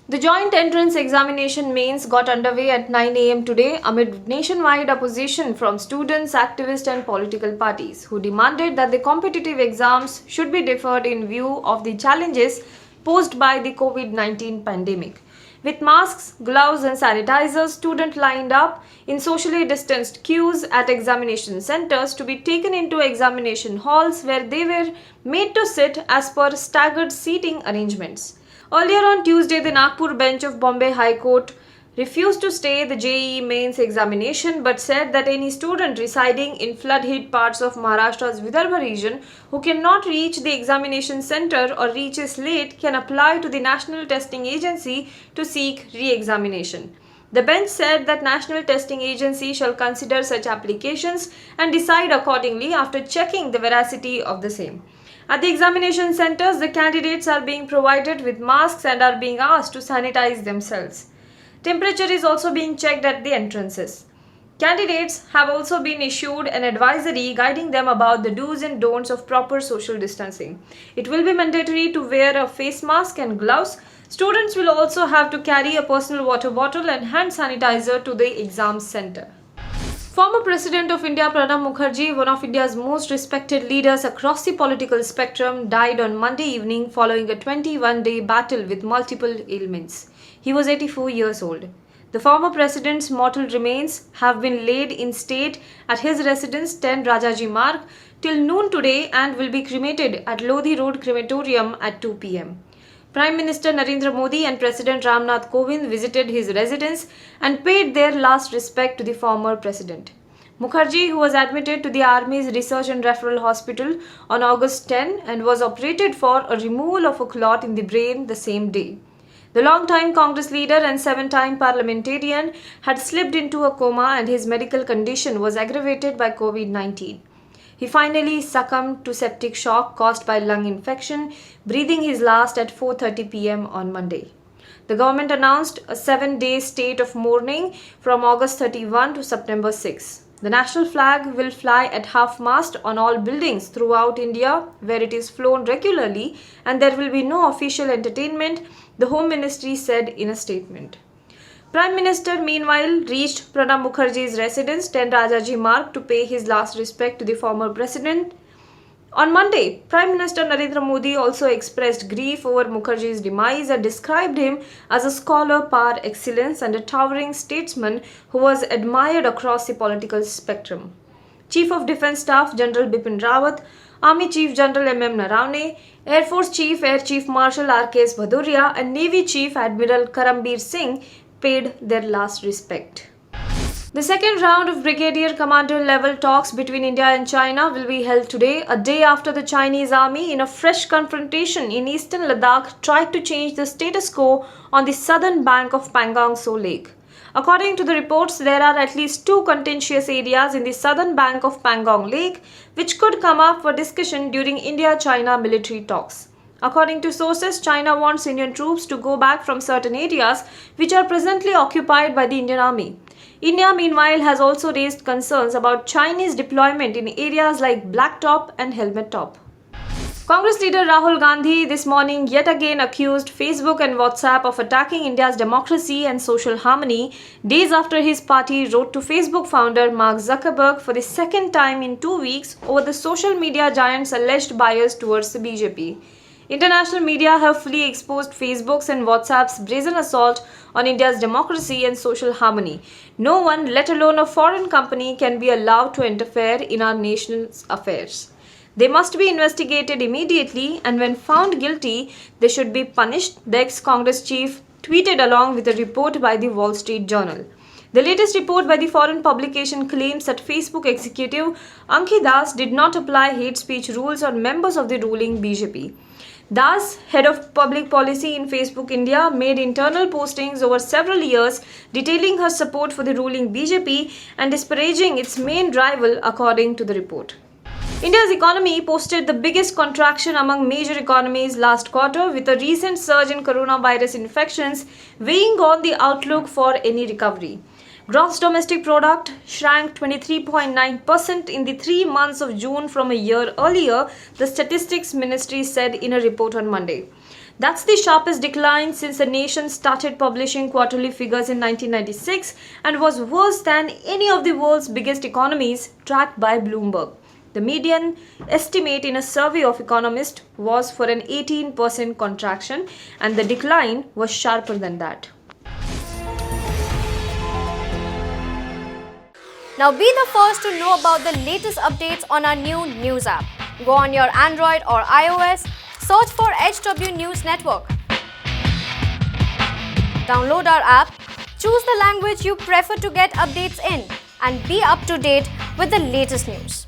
The joint entrance examination mains got underway at 9 a.m. today amid nationwide opposition from students, activists, and political parties who demanded that the competitive exams should be deferred in view of the challenges posed by the COVID-19 pandemic. With masks, gloves, and sanitizers, students lined up in socially distanced queues at examination centers to be taken into examination halls where they were made to sit as per staggered seating arrangements. Earlier on Tuesday, the Nagpur bench of Bombay High Court refused to stay the JEE mains examination but said that any student residing in flood-hit parts of Maharashtra's Vidarbha region who cannot reach the examination center or reaches late can apply to the National Testing Agency to seek re-examination. The bench said that National Testing Agency shall consider such applications and decide accordingly after checking the veracity of the same. At the examination centers, the candidates are being provided with masks and are being asked to sanitize themselves. Temperature is also being checked at the entrances. Candidates have also been issued an advisory guiding them about the do's and don'ts of proper social distancing. It will be mandatory to wear a face mask and gloves. Students will also have to carry a personal water bottle and hand sanitizer to the exam center. Former President of India Pranab Mukherjee, one of India's most respected leaders across the political spectrum, died on Monday evening following a 21-day battle with multiple ailments. He was 84 years old. The former president's mortal remains have been laid in state at his residence 10 Rajaji Marg till noon today and will be cremated at Lodhi Road Crematorium at 2 p.m. Prime Minister Narendra Modi and President Ramnath Kovind visited his residence and paid their last respect to the former president. Mukherjee, who was admitted to the Army's Research and Referral Hospital on August 10 and was operated for a removal of a clot in the brain the same day. The long-time Congress leader and seven-time parliamentarian had slipped into a coma and his medical condition was aggravated by COVID-19. He finally succumbed to septic shock caused by lung infection, breathing his last at 4:30 p.m. on Monday. The government announced a 7-day state of mourning from August 31 to September 6. The national flag will fly at half-mast on all buildings throughout India where it is flown regularly and there will be no official entertainment, the Home Ministry said in a statement. Prime Minister meanwhile reached Pranab Mukherjee's residence 10 Rajaji Marg to pay his last respect to the former president. On Monday, Prime Minister Narendra Modi also expressed grief over Mukherjee's demise and described him as a scholar par excellence and a towering statesman who was admired across the political spectrum. Chief of Defence Staff General Bipin Rawat, Army Chief General M.M. Naravne, Air Force Chief Air Chief Marshal R.K.S. Bhadoria and Navy Chief Admiral Karambir Singh paid their last respect. The second round of brigadier commander level talks between India and China will be held today, a day after the Chinese army, in a fresh confrontation in eastern Ladakh, tried to change the status quo on the southern bank of Pangong Tso Lake. According to the reports, there are at least two contentious areas in the southern bank of Pangong Lake which could come up for discussion during India-China military talks. According to sources, China wants Indian troops to go back from certain areas which are presently occupied by the Indian army. India, meanwhile, has also raised concerns about Chinese deployment in areas like Blacktop and Helmet Top. Congress leader Rahul Gandhi this morning yet again accused Facebook and WhatsApp of attacking India's democracy and social harmony days after his party wrote to Facebook founder Mark Zuckerberg for the second time in 2 weeks over the social media giant's alleged bias towards the BJP. International media have fully exposed Facebook's and WhatsApp's brazen assault on India's democracy and social harmony. No one, let alone a foreign company, can be allowed to interfere in our nation's affairs. They must be investigated immediately, and when found guilty, they should be punished, the ex-Congress chief tweeted along with a report by the Wall Street Journal. The latest report by the foreign publication claims that Facebook executive Ankhi Das did not apply hate speech rules on members of the ruling BJP. Das, head of public policy in Facebook India, made internal postings over several years detailing her support for the ruling BJP and disparaging its main rival, according to the report. India's economy posted the biggest contraction among major economies last quarter, with a recent surge in coronavirus infections weighing on the outlook for any recovery. Gross domestic product shrank 23.9% in the 3 months of June from a year earlier, the Statistics Ministry said in a report on Monday. That's the sharpest decline since the nation started publishing quarterly figures in 1996 and was worse than any of the world's biggest economies tracked by Bloomberg. The median estimate in a survey of economists was for an 18% contraction, and the decline was sharper than that. Now be the first to know about the latest updates on our new news app. Go on your Android or iOS, search for HW News Network. Download our app, choose the language you prefer to get updates in, and be up to date with the latest news.